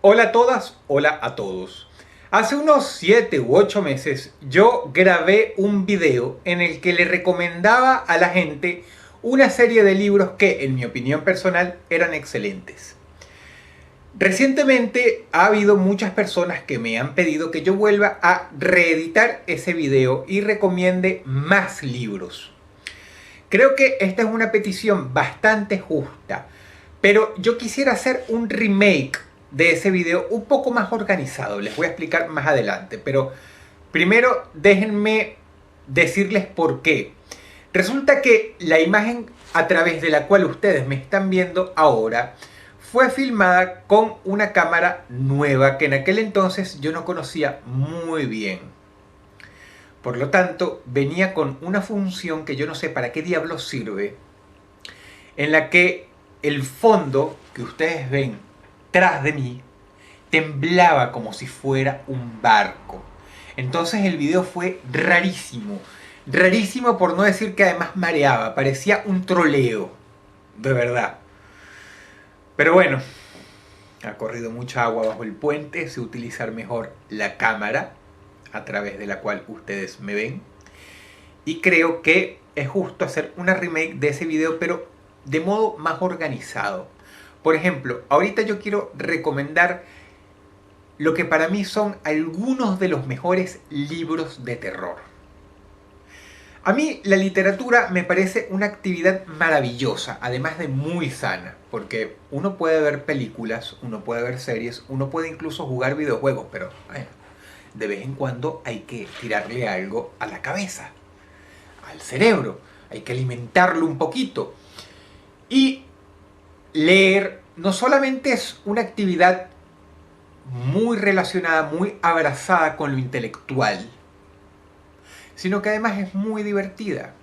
Hola a todas, hola a todos. Hace unos 7 u 8 meses yo grabé un video en el que le recomendaba a la gente una serie de libros que, en mi opinión personal, eran excelentes. Recientemente ha habido muchas personas que me han pedido que yo vuelva a reeditar ese video y recomiende más libros. Creo que esta es una petición bastante justa, pero yo quisiera hacer un remake de ese video un poco más organizado. Les voy a explicar más adelante, pero primero déjenme decirles por qué. Resulta que la imagen a través de la cual ustedes me están viendo ahora fue filmada con una cámara nueva que en aquel entonces yo no conocía muy bien. Por lo tanto, venía con una función que yo no sé para qué diablos sirve, en la que el fondo que ustedes ven tras de mí temblaba como si fuera un barco. Entonces el video fue rarísimo. Rarísimo por no decir que además mareaba. Parecía un troleo. De verdad. Pero bueno, ha corrido mucha agua bajo el puente. Sé utilizar mejor la cámara a través de la cual ustedes me ven. Y creo que es justo hacer una remake de ese video, pero de modo más organizado. Por ejemplo, ahorita yo quiero recomendar lo que para mí son algunos de los mejores libros de terror. A mí la literatura me parece una actividad maravillosa, además de muy sana, porque uno puede ver películas, uno puede ver series, uno puede incluso jugar videojuegos, pero bueno, de vez en cuando hay que tirarle algo a la cabeza, al cerebro, hay que alimentarlo un poquito. Y leer no solamente es una actividad muy relacionada, muy abrazada con lo intelectual, sino que además es muy divertida.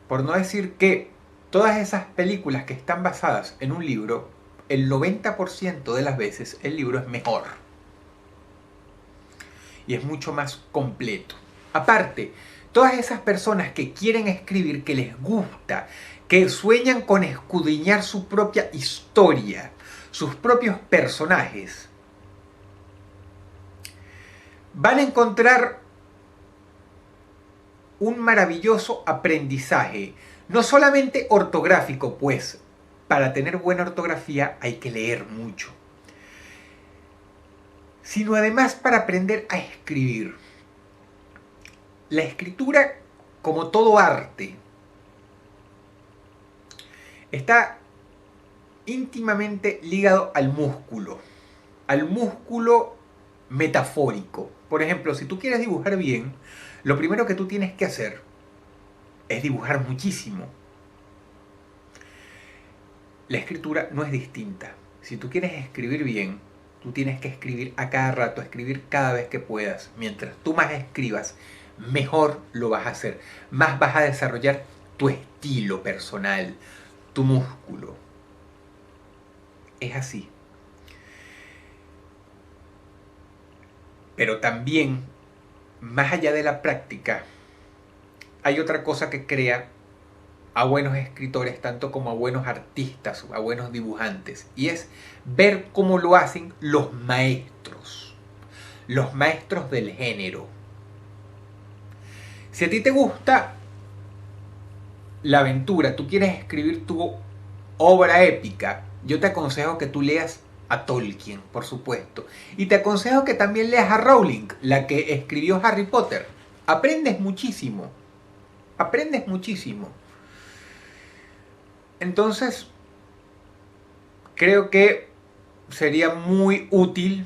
Por no decir que todas esas películas que están basadas en un libro, el 90% de las veces el libro es mejor. Y es mucho más completo. Aparte, todas esas personas que quieren escribir, que les gusta, que sueñan con escudriñar su propia historia, sus propios personajes, van a encontrar un maravilloso aprendizaje, no solamente ortográfico, pues para tener buena ortografía hay que leer mucho, sino además para aprender a escribir. La escritura, como todo arte, está íntimamente ligado al músculo metafórico. Por ejemplo, si tú quieres dibujar bien, lo primero que tú tienes que hacer es dibujar muchísimo. La escritura no es distinta. Si tú quieres escribir bien, tú tienes que escribir a cada rato, escribir cada vez que puedas. Mientras tú más escribas, mejor lo vas a hacer. Más vas a desarrollar tu estilo personal, tu músculo. Es así. Pero también, más allá de la práctica, hay otra cosa que crea a buenos escritores, tanto como a buenos artistas, a buenos dibujantes, y es ver cómo lo hacen los maestros del género. Si a ti te gusta la aventura, tú quieres escribir tu obra épica, yo te aconsejo que tú leas a Tolkien, por supuesto, y te aconsejo que también leas a Rowling, la que escribió Harry Potter. Aprendes muchísimo, aprendes muchísimo. Entonces, creo que sería muy útil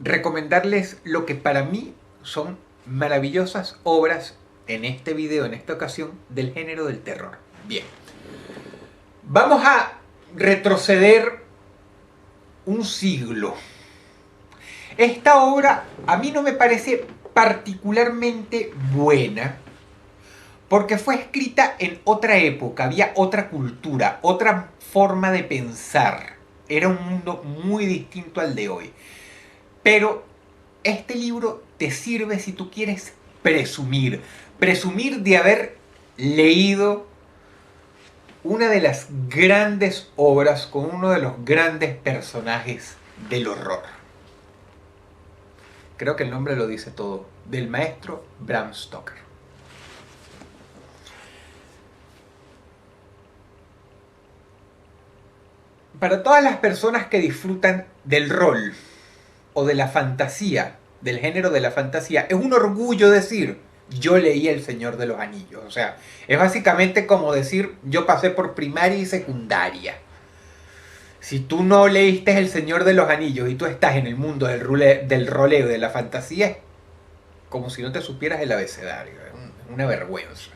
recomendarles lo que para mí son maravillosas obras en este video, en esta ocasión, del género del terror. Bien, vamos a retroceder un siglo. Esta obra a mí no me parece particularmente buena, porque fue escrita en otra época, había otra cultura, otra forma de pensar. Era un mundo muy distinto al de hoy. Pero este libro te sirve si tú quieres presumir. Presumir de haber leído una de las grandes obras con uno de los grandes personajes del horror. Creo que el nombre lo dice todo, del maestro Bram Stoker. Para todas las personas que disfrutan del rol o de la fantasía, del género de la fantasía, es un orgullo decir, yo leí El Señor de los Anillos. O sea, es básicamente como decir, yo pasé por primaria y secundaria. Si tú no leíste El Señor de los Anillos y tú estás en el mundo del roleo, de la fantasía, es como si no te supieras el abecedario. Es una vergüenza.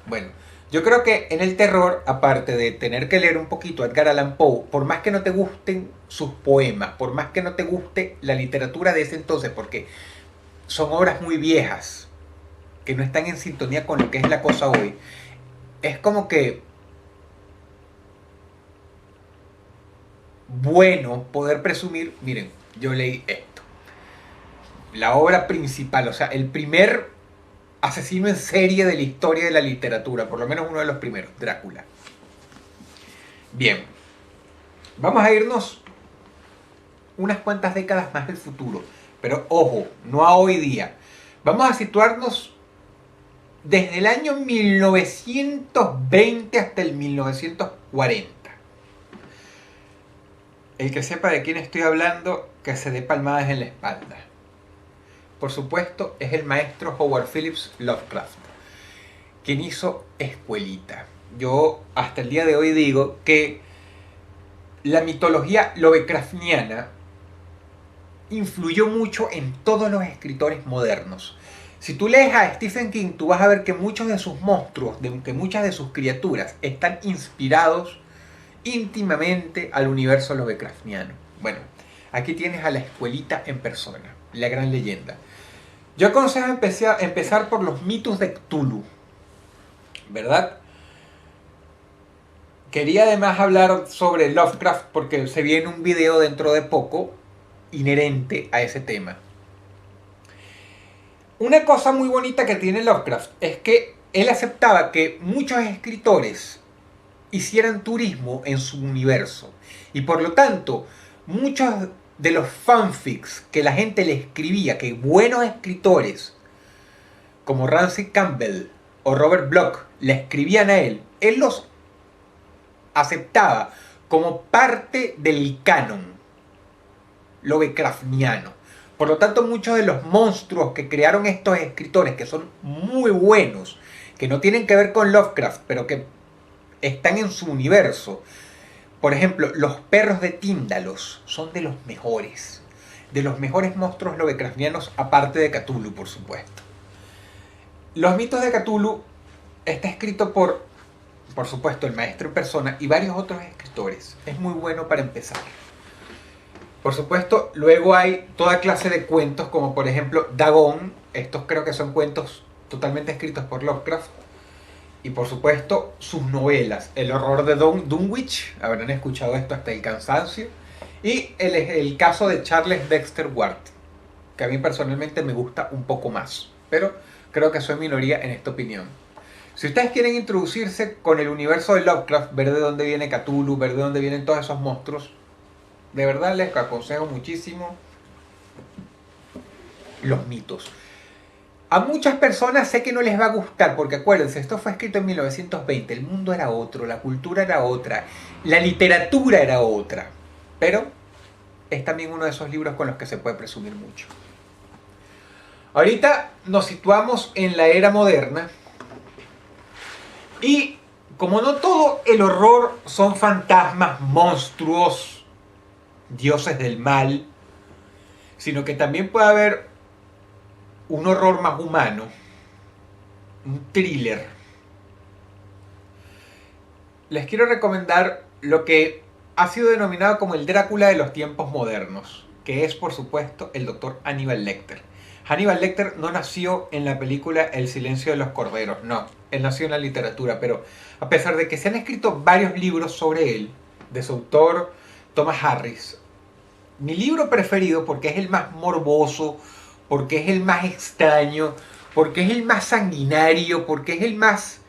Bueno, yo creo que en el terror, aparte de tener que leer un poquito a Edgar Allan Poe, por más que no te gusten sus poemas, por más que no te guste la literatura de ese entonces, porque son obras muy viejas, que no están en sintonía con lo que es la cosa hoy, es como que bueno poder presumir, miren, yo leí esto. La obra principal, o sea, el primer asesino en serie de la historia de la literatura, por lo menos uno de los primeros, Drácula. Bien, vamos a irnos unas cuantas décadas más del futuro, pero ojo, no a hoy día. Vamos a situarnos desde el año 1920 hasta el 1940. El que sepa de quién estoy hablando, que se dé palmadas en la espalda. Por supuesto, es el maestro Howard Phillips Lovecraft, quien hizo Escuelita. Yo hasta el día de hoy digo que la mitología lovecraftiana influyó mucho en todos los escritores modernos. Si tú lees a Stephen King, tú vas a ver que muchos de sus monstruos, que muchas de sus criaturas están inspirados íntimamente al universo lovecraftiano. Bueno, aquí tienes a la Escuelita en persona, la gran leyenda. Yo aconsejo empezar por los mitos de Cthulhu, ¿verdad? Quería además hablar sobre Lovecraft porque se viene un video dentro de poco inherente a ese tema. Una cosa muy bonita que tiene Lovecraft es que él aceptaba que muchos escritores hicieran turismo en su universo y por lo tanto muchos de los fanfics que la gente le escribía, que buenos escritores como Ramsey Campbell o Robert Bloch le escribían a él los aceptaba como parte del canon lovecraftiano. Por lo tanto, muchos de los monstruos que crearon estos escritores, que son muy buenos, que no tienen que ver con Lovecraft, pero que están en su universo. Por ejemplo, los perros de Tíndalos son de los mejores monstruos lovecraftianos, aparte de Cthulhu, por supuesto. Los mitos de Cthulhu está escrito por supuesto, el maestro en persona y varios otros escritores. Es muy bueno para empezar. Por supuesto, luego hay toda clase de cuentos, como por ejemplo Dagon. Estos creo que son cuentos totalmente escritos por Lovecraft. Y por supuesto, sus novelas. El horror de Dunwich, habrán escuchado esto hasta el cansancio. Y el caso de Charles Dexter Ward, que a mí personalmente me gusta un poco más. Pero creo que soy minoría en esta opinión. Si ustedes quieren introducirse con el universo de Lovecraft, ver de dónde viene Cthulhu, ver de dónde vienen todos esos monstruos, de verdad les aconsejo muchísimo los mitos. A muchas personas sé que no les va a gustar, porque acuérdense, esto fue escrito en 1920, el mundo era otro, la cultura era otra, la literatura era otra, pero es también uno de esos libros con los que se puede presumir mucho. Ahorita nos situamos en la era moderna, y como no todo el horror son fantasmas, monstruos, dioses del mal, sino que también puede haber un horror más humano, un thriller. Les quiero recomendar lo que ha sido denominado como el Drácula de los tiempos modernos, que es por supuesto el doctor Hannibal Lecter. Hannibal Lecter no nació en la película El silencio de los corderos, no, él nació en la literatura, pero a pesar de que se han escrito varios libros sobre él, de su autor Thomas Harris, mi libro preferido, porque es el más morboso, porque es el más extraño, porque es el más sanguinario, porque es el más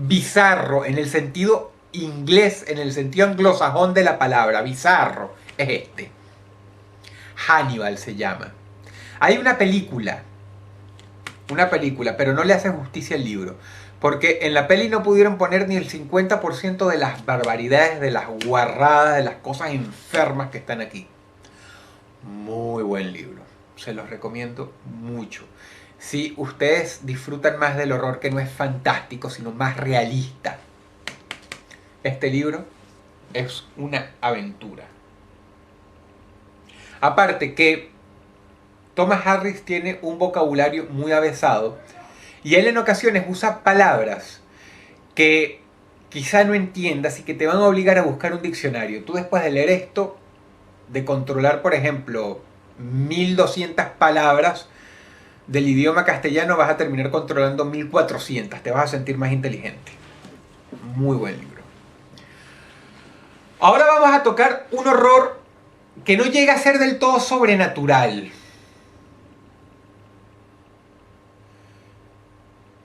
bizarro en el sentido inglés, en el sentido anglosajón de la palabra, bizarro, es este. Hannibal se llama. Hay una película, pero no le hace justicia al libro. Porque en la peli no pudieron poner ni el 50% de las barbaridades, de las guarradas, de las cosas enfermas que están aquí. Muy buen libro. Se los recomiendo mucho. Si ustedes disfrutan más del horror que no es fantástico, sino más realista, este libro es una aventura. Aparte que Thomas Harris tiene un vocabulario muy avesado y él en ocasiones usa palabras que quizá no entiendas y que te van a obligar a buscar un diccionario. Tú después de leer esto, de controlar, por ejemplo, 1200 palabras del idioma castellano, vas a terminar controlando 1400. Te vas a sentir más inteligente. Muy buen libro. Ahora vamos a tocar un horror que no llega a ser del todo sobrenatural,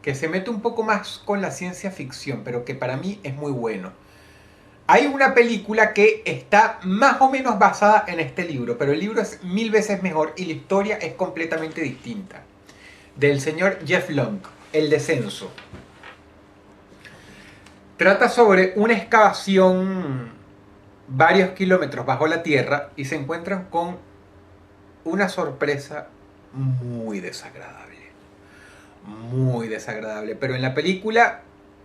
que se mete un poco más con la ciencia ficción, pero que para mí es muy bueno. Hay una película que está más o menos basada en este libro, pero el libro es 1000 veces mejor y la historia es completamente distinta. Del señor Jeff Long, El Descenso. Trata sobre una excavación varios kilómetros bajo la tierra y se encuentran con una sorpresa muy desagradable. Muy desagradable. Pero en la película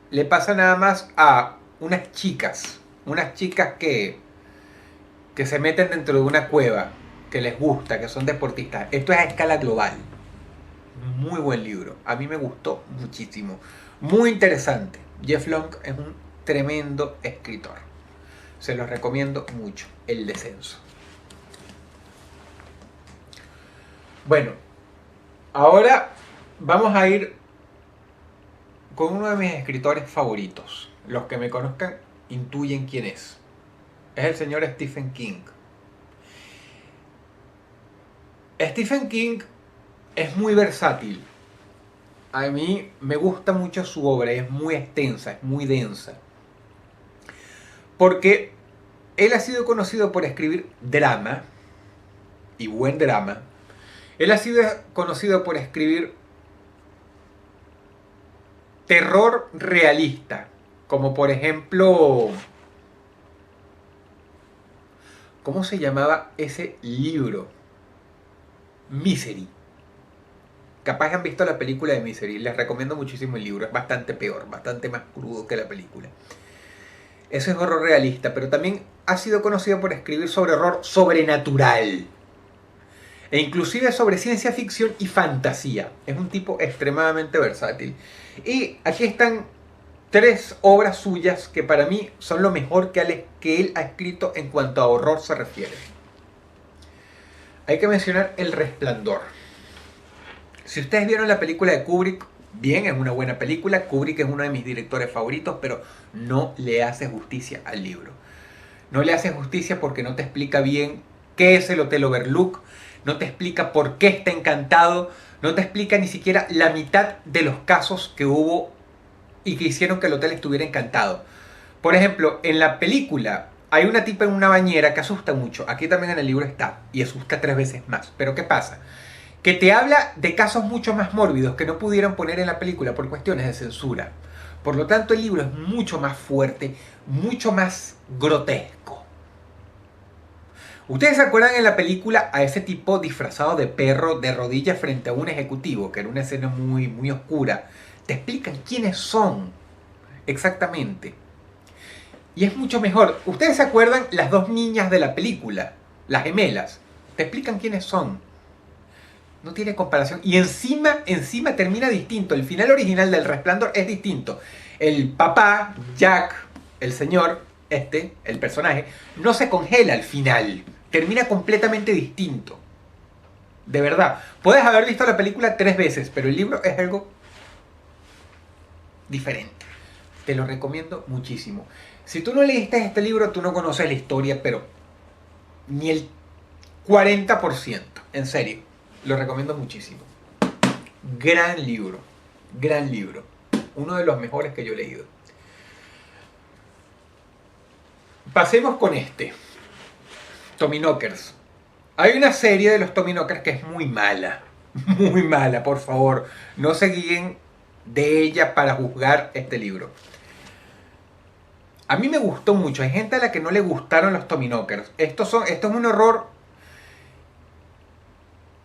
le pasa nada más a unas chicas que se meten dentro de una cueva, que les gusta, que son deportistas. Esto es a escala global. Muy buen libro. A mí me gustó muchísimo. Muy interesante. Jeff Long es un tremendo escritor. Se los recomiendo mucho. El Descenso. Bueno, ahora vamos a ir con uno de mis escritores favoritos. Los que me conozcan intuyen quién es. Es el señor Stephen King. Stephen King es muy versátil. A mí me gusta mucho su obra, es muy extensa, es muy densa. Porque él ha sido conocido por escribir drama, y buen drama. Él ha sido conocido por escribir terror realista, como por ejemplo, ¿cómo se llamaba ese libro? Misery. Capaz han visto la película de Misery. Les recomiendo muchísimo el libro. Es bastante peor, bastante más crudo que la película. Eso es horror realista, pero también ha sido conocido por escribir sobre horror sobrenatural. E inclusive sobre ciencia ficción y fantasía. Es un tipo extremadamente versátil. Y aquí están 3 obras suyas que para mí son lo mejor que él ha escrito en cuanto a horror se refiere. Hay que mencionar El Resplandor. Si ustedes vieron la película de Kubrick, bien, es una buena película. Kubrick es uno de mis directores favoritos, pero no le hace justicia al libro. No le hace justicia porque no te explica bien qué es el Hotel Overlook, no te explica por qué está encantado, no te explica ni siquiera la mitad de los casos que hubo y que hicieron que el hotel estuviera encantado. Por ejemplo, en la película hay una tipa en una bañera que asusta mucho. Aquí también en el libro está, y asusta 3 veces más. Pero ¿qué pasa? Que te habla de casos mucho más mórbidos que no pudieron poner en la película por cuestiones de censura. Por lo tanto, el libro es mucho más fuerte, mucho más grotesco. ¿Ustedes se acuerdan en la película a ese tipo disfrazado de perro de rodillas frente a un ejecutivo? Que era una escena muy, muy oscura. Te explican quiénes son exactamente. Y es mucho mejor. ¿Ustedes se acuerdan las 2 niñas de la película? Las gemelas. Te explican quiénes son. No tiene comparación. Y encima termina distinto. El final original del Resplandor es distinto. El papá, Jack, el señor, el personaje, no se congela al final. Termina completamente distinto. De verdad. Puedes haber visto la película 3 veces, pero el libro es algo diferente. Te lo recomiendo muchísimo. Si tú no leíste este libro, tú no conoces la historia, pero ni el 40%. En serio. Lo recomiendo muchísimo. Gran libro. Gran libro. Uno de los mejores que yo he leído. Pasemos con este. Tommyknockers. Hay una serie de los Tommyknockers que es muy mala. Muy mala, por favor. No se guíen de ella para juzgar este libro. A mí me gustó mucho. Hay gente a la que no le gustaron los Tommyknockers. Esto es un horror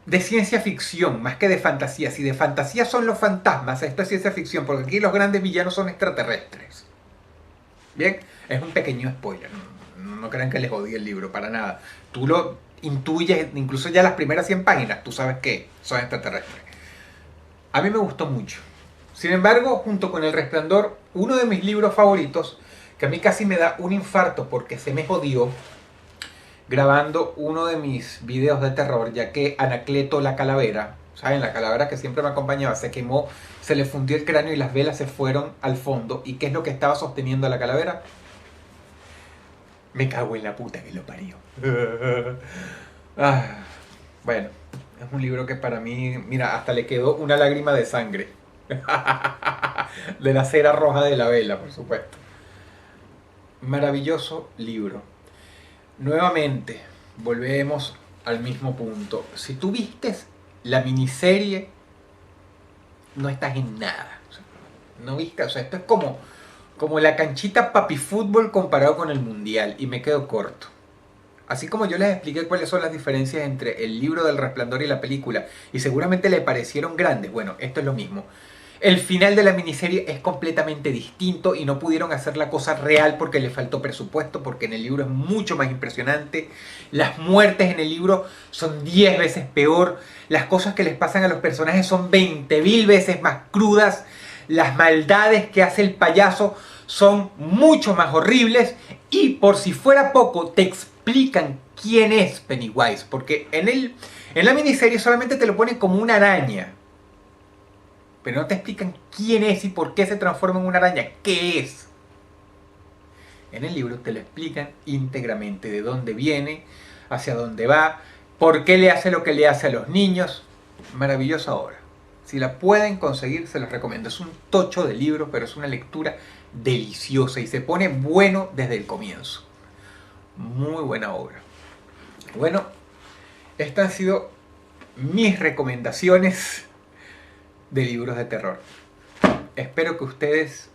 de ciencia ficción, más que de fantasía. Si de fantasía son los fantasmas, esto es ciencia ficción, porque aquí los grandes villanos son extraterrestres. Bien, es un pequeño spoiler. No crean que les jodí el libro, para nada. Tú lo intuyes, incluso ya las primeras 100 páginas, tú sabes que son extraterrestres. A mí me gustó mucho. Sin embargo, junto con El Resplandor, uno de mis libros favoritos, que a mí casi me da un infarto porque se me jodió grabando uno de mis videos de terror, ya que Anacleto la calavera, ¿saben? La calavera que siempre me acompañaba, se quemó, se le fundió el cráneo y las velas se fueron al fondo. ¿Y qué es lo que estaba sosteniendo a la calavera? Me cago en la puta que lo parió. Bueno, es un libro que para mí, mira, hasta le quedó una lágrima de sangre. De la cera roja de la vela, por supuesto. Maravilloso libro. Nuevamente, volvemos al mismo punto. Si tú vistes la miniserie, no estás en nada. O sea, no viste, o sea, esto es como la canchita papi fútbol comparado con el mundial, y me quedo corto. Así como yo les expliqué cuáles son las diferencias entre el libro del Resplandor y la película, y seguramente le parecieron grandes, bueno, esto es lo mismo. El final de la miniserie es completamente distinto y no pudieron hacer la cosa real porque le faltó presupuesto, porque en el libro es mucho más impresionante. Las muertes en el libro son 10 veces peor. Las cosas que les pasan a los personajes son 20.000 veces más crudas. Las maldades que hace el payaso son mucho más horribles. Y por si fuera poco, te explican quién es Pennywise, porque en la miniserie solamente te lo ponen como una araña, pero no te explican quién es y por qué se transforma en una araña, qué es. En el libro te lo explican íntegramente, de dónde viene, hacia dónde va, por qué le hace lo que le hace a los niños. Maravillosa obra. Si la pueden conseguir, se los recomiendo. Es un tocho de libro, pero es una lectura deliciosa y se pone bueno desde el comienzo. Muy buena obra. Bueno, estas han sido mis recomendaciones de libros de terror. Espero que ustedes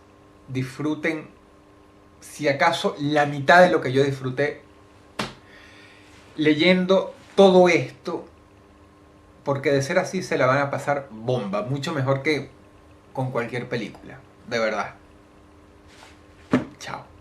disfruten, si acaso, la mitad de lo que yo disfruté leyendo todo esto, porque de ser así se la van a pasar bomba, mucho mejor que con cualquier película, de verdad. Chao.